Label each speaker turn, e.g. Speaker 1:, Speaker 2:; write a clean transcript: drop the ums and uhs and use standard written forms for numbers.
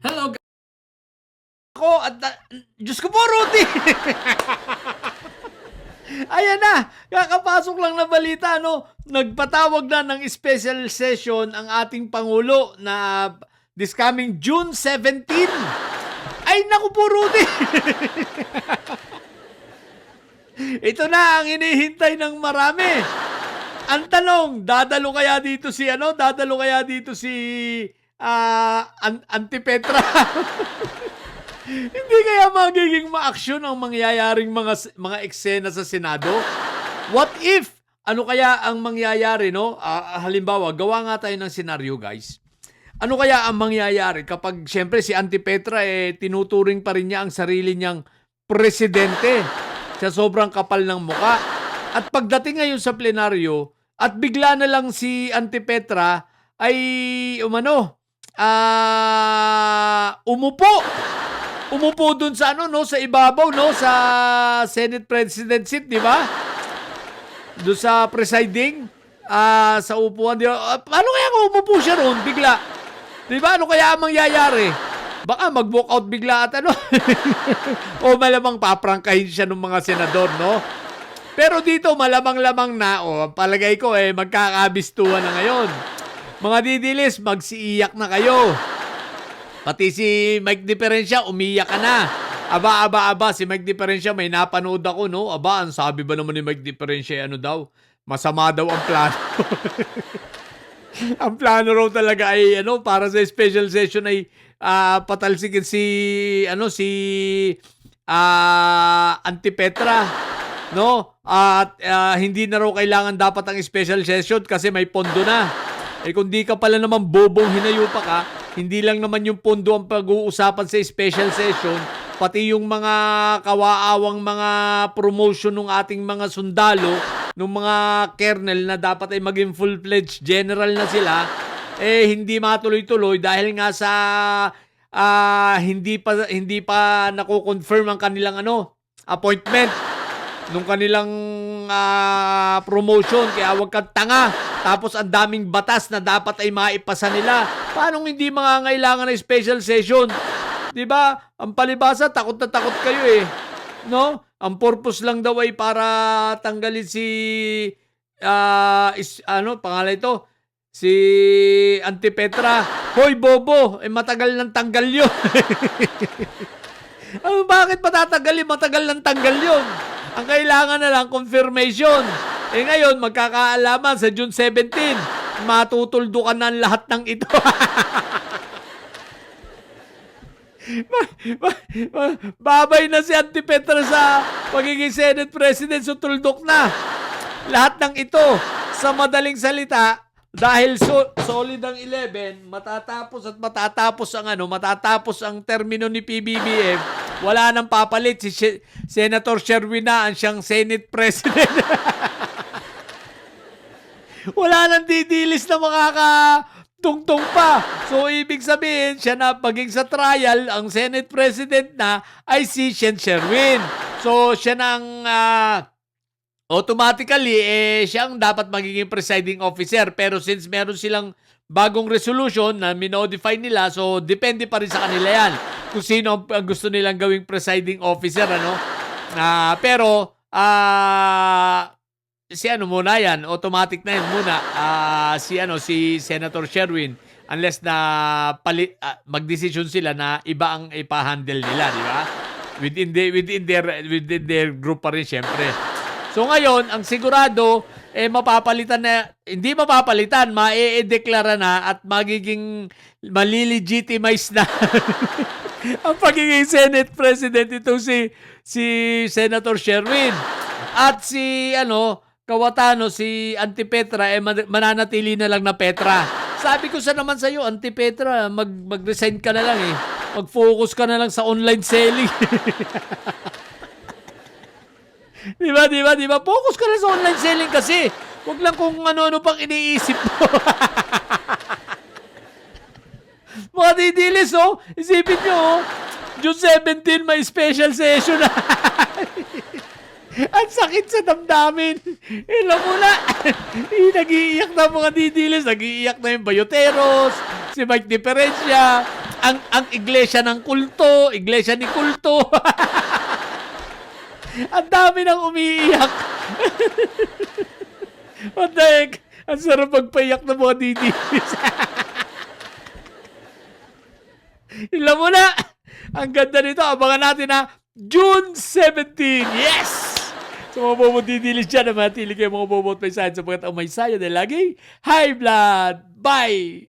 Speaker 1: Hello, ako at Diyos ko po, Rudy! Ayan na, kakapasok lang na balita, no? Nagpatawag na ng special session ang ating Pangulo na this coming June 17. Ay, naku po, Rudy! Ito na ang hinihintay ng marami. Ang tanong, dadalo kaya dito si Auntie Petra? Hindi kaya magiging ma-aksyon ang mangyayaring mga eksena sa Senado? What if? Ano kaya ang mangyayari, no? Halimbawa, gawa nga tayo ng senaryo, guys. Ano kaya ang mangyayari kapag, siyempre, si Auntie Petra, tinuturing pa rin niya ang sarili niyang presidente sa sobrang kapal ng muka. At pagdating ngayon sa plenaryo, at bigla na lang si Auntie Petra ay, umupo dun sa sa ibabaw, no, sa Senate President seat, di ba? Doon sa presiding, sa upuan. Paano kaya kung umupo siya roon bigla? Di ba? Ano kaya ang mangyayari? Baka mag-walk out bigla at o malamang paprangkahin siya ng mga senador, no? Pero dito, malamang-lamang na, palagay ko, magkakabistuhan na ngayon. Mga didilis, magsiiyak na kayo. Pati si Mike Diferencia, umiyak ka na. Aba, si Mike Diferencia, may napanood ako, no? Ang sabi ba naman ni Mike Diferencia, masama daw ang plano. Ang plano raw talaga ay, para sa special session ay patalsikin si Auntie Petra, no? At hindi na raw kailangan dapat ang special session kasi may pondo na. Kung di ka pala naman bobong hinayupa ka, hindi lang naman yung pondo ang pag-uusapan sa special session, pati yung mga kawaawang mga promotion ng ating mga sundalo, ng mga kernel na dapat ay maging full-fledged general na sila, hindi matuloy-tuloy dahil nga sa hindi pa nako-confirm ang kanilang appointment nung kanilang promotion. Kaya wag kang tanga. Tapos ang daming batas na dapat ay maipasa nila. Paano hindi mangangailangan ng special session? 'Di ba? Ang palibasa, takot na takot kayo no? Ang purpose lang daw ay para tanggalin si pangalan ito? Si Auntie Petra. Hoy, bobo, matagal nang tanggal 'yon. Bakit matatanggalin? Matagal nang tanggal 'yon. Ang kailangan na lang confirmation. Ngayon, magkakaalaman sa June 17, matutuldukan na lahat ng ito. Babay na si Auntie Petra sa pagiging Senate President, so tuldok na. Lahat ng ito, sa madaling salita, dahil solid ang 11, matatapos ang termino ni PBBM, wala nang papalit. Si Senator Sherwin na ang siyang Senate President. Wala nang didilis na makakatungtong pa. So, ibig sabihin, siya na paging sa trial, ang Senate President na ay si Sen Sherwin. So, siya nang automatically, siya ang dapat magiging presiding officer. Pero since meron silang bagong resolution na minodify nila, so depende pa rin sa kanila yan. Kung sino ang gusto nilang gawing presiding officer, pero, si muna yan, automatic na yan muna, si Senator Sherwin, unless na magdesisyon sila na iba ang ipa-handle nila, di ba? Within their group pa rin, syempre. So ngayon, ang sigurado, mapapalitan na, hindi mapapalitan, ma-e-deklara na at magiging malilegitimize na ang pagiging Senate President itong si Senator Sherwin. At si Kawatano, si Auntie Petra, mananatili na lang na Petra. Sabi ko naman sa iyo, Auntie Petra, mag-resign ka na lang Mag-focus ka na lang sa online selling. Di ba? Focus ka na sa online selling kasi. Huwag lang kung ano-ano pang iniisip mo. Mga didilis, isipin nyo, June 17, may special session na. Ang sakit sa damdamin. Alam mo na, nag-iiyak na mga didilis, nag-iiyak na yung Bayoteros, si Mike Diferencia, ang iglesia ng kulto, iglesia ni kulto. Ang dami nang umiiyak. What the heck? Ang sarap magpaiyak ng mga DDPs. Ilan mo na. Ang ganda nito. Abangan natin na June 17. Yes! Sa mga bobot didilis dyan, manatili kayo mga bobot may sayan sapagkat ang may sayan ay laging high blood. Bye!